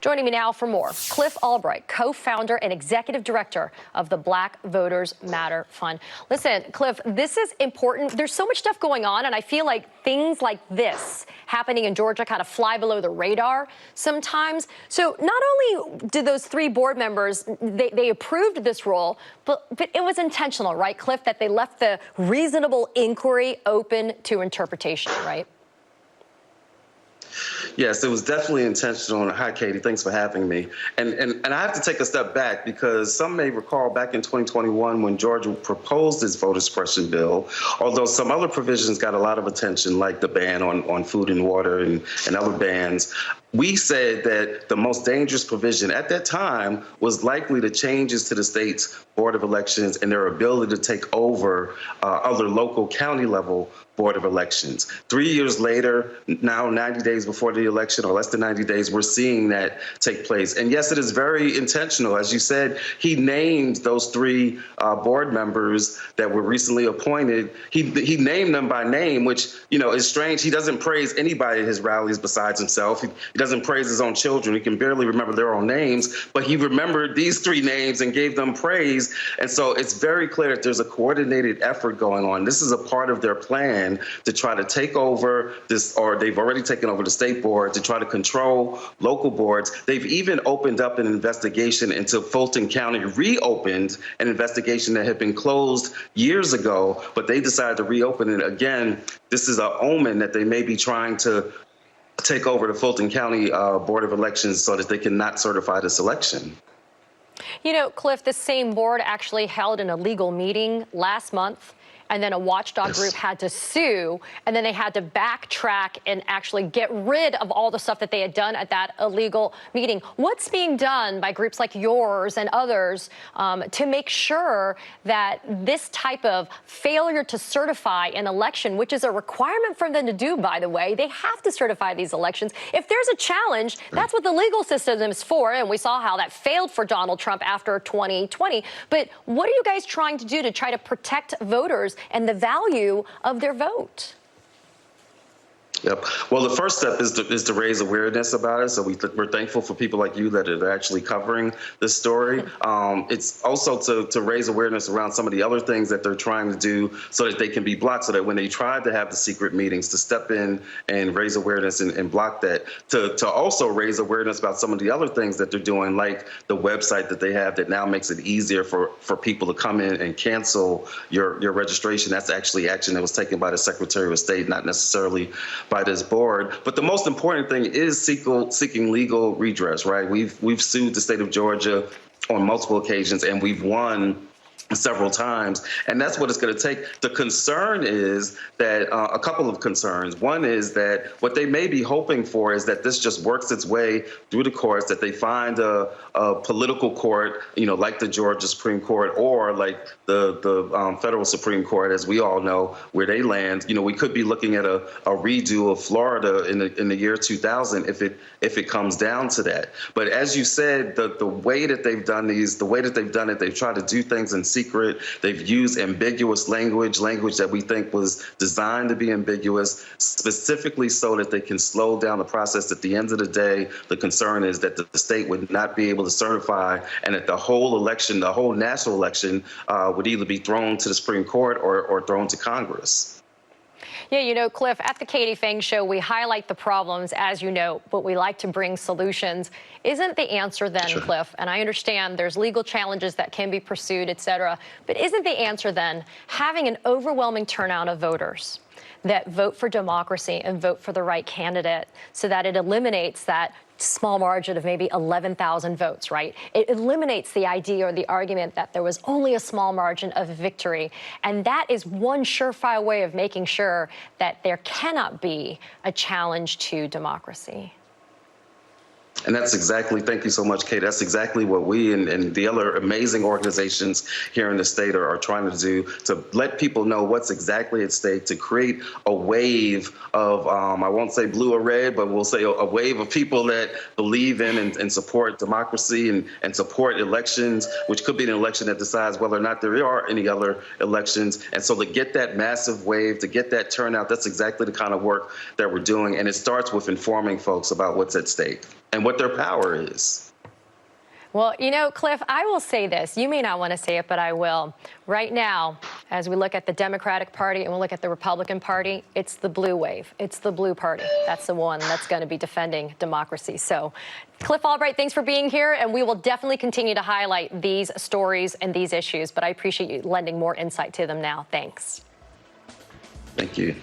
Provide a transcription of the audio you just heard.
Joining me now for more, Cliff Albright, co-founder and executive director of the Black Voters Matter Fund. Listen, Cliff, this is important. There's so much stuff going on, and I feel like things like this happening in Georgia kind of fly below the radar sometimes. So not only did those three board members, they approved this rule, but it was intentional, right, Cliff, that they left the reasonable inquiry open to interpretation, right? Yes, it was definitely intentional. Hi, Katie. Thanks for having me. And I have to take a step back because some may recall back in 2021 when Georgia proposed its voter suppression bill, although some other provisions got a lot of attention, like the ban on food and water and other bans. We said that the most dangerous provision at that time was likely the changes to the state's Board of Elections and their ability to take over other local county level Board of Elections. 3 years later, now 90 days before the election, or less than 90 days, we're seeing that take place. And yes, it is very intentional. As you said, he named those three board members that were recently appointed. He named them by name, which, you know, is strange. He doesn't praise anybody at his rallies besides himself. He doesn't praise his own children. He can barely remember their own names, but he remembered these three names and gave them praise. And so it's very clear that there's a coordinated effort going on. This is a part of their plan to try to take over this, or they've already taken over the state board, to try to control local boards. They've even opened up an investigation into Fulton County, reopened an investigation that had been closed years ago, but they decided to reopen it again. This is an omen that they may be trying to take over the Fulton County Board of Elections so that they can not certify this election. You know, Cliff, the same board actually held an illegal meeting last month, and then a watchdog group had to sue, and then they had to backtrack and actually get rid of all the stuff that they had done at that illegal meeting. What's being done by groups like yours and others to make sure that this type of failure to certify an election, which is a requirement for them to do, by the way, they have to certify these elections. If there's a challenge, that's what the legal system is for, and we saw how that failed for Donald Trump after 2020. But what are you guys trying to do to try to protect voters and the value of their vote? Yep. Well, the first step is to raise awareness about it. So we're thankful for people like you that are actually covering this story. It's also to raise awareness around some of the other things that they're trying to do so that they can be blocked, so that when they try to have the secret meetings, to step in and raise awareness and block that. To also raise awareness about some of the other things that they're doing, like the website that they have that now makes it easier for people to come in and cancel your registration. That's actually action that was taken by the Secretary of State, not necessarily by this board. But the most important thing is seeking legal redress, right? We've sued the state of Georgia on multiple occasions, and we've won several times, and that's what it's going to take. The concern is that a couple of concerns. One is that what they may be hoping for is that this just works its way through the courts, that they find a political court, you know, like the Georgia Supreme Court or like the federal Supreme Court, as we all know, where they land. You know, we could be looking at a redo of Florida in the year 2000 if it comes down to that. But as you said, the way that they've done they've tried to do things in secret. They've used ambiguous language that we think was designed to be ambiguous, specifically so that they can slow down the process. At the end of the day, the concern is that the state would not be able to certify, and that the whole election, the whole national election, would either be thrown to the Supreme Court or thrown to Congress. Yeah, you know, Cliff, at the Katie Fang Show, we highlight the problems, as you know, but we like to bring solutions. Isn't the answer then, sure, Cliff, and I understand there's legal challenges that can be pursued, et cetera, but isn't the answer then having an overwhelming turnout of voters that vote for democracy and vote for the right candidate, so that it eliminates that small margin of maybe 11,000 votes, right? It eliminates the idea or the argument that there was only a small margin of victory. And that is one surefire way of making sure that there cannot be a challenge to democracy. And that's exactly, thank you so much, Kate. That's exactly what we and the other amazing organizations here in the state are trying to do, to let people know what's exactly at stake, to create a wave of, I won't say blue or red, but we'll say a wave of people that believe in and support democracy and support elections, which could be an election that decides whether or not there are any other elections. And so to get that massive wave, to get that turnout, that's exactly the kind of work that we're doing. And it starts with informing folks about what's at stake. and what their power is. Well, you know, Cliff, I will say this. You may not want to say it, but I will. Right now, as we look at the Democratic Party and we look at the Republican Party, it's the blue wave. It's the blue party. That's the one that's going to be defending democracy. So, Cliff Albright, thanks for being here, and we will definitely continue to highlight these stories and these issues, but I appreciate you lending more insight to them now. Thanks. Thank you.